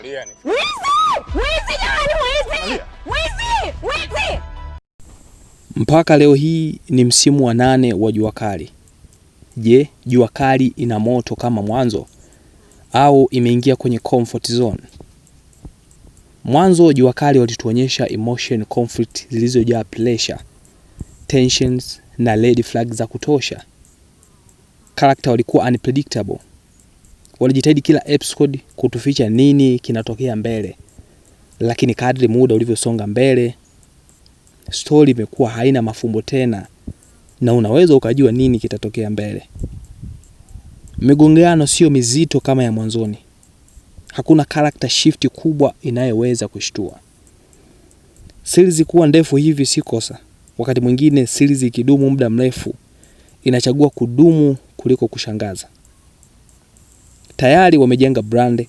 Nalia ni. Wizi! Mpaka leo hii ni msimu wa 8 wa jua kali. Je, jua kali ina moto kama mwanzo au imeingia kwenye comfort zone? Mwanzo jua kali walituonyesha emotion conflict zilizojaa pressure, tensions na red flags za kutosha. Character walikuwa unpredictable. Walijitahidi kila episode kutuficha nini kinatokea mbele. Lakini kadri muda ulivyosonga mbele, story imekuwa haina mafumbo tena na unaweza ukajua nini kitatokea mbele. Migongano sio mizito kama ya mwanzoni. Hakuna character shift kubwa inayoweza kushtua. Series kuwa ndefu hivi si kosa. Wakati mwingine series ikidumu muda mrefu inachagua kudumu kuliko kushangaza. Tayari wamejenga brand,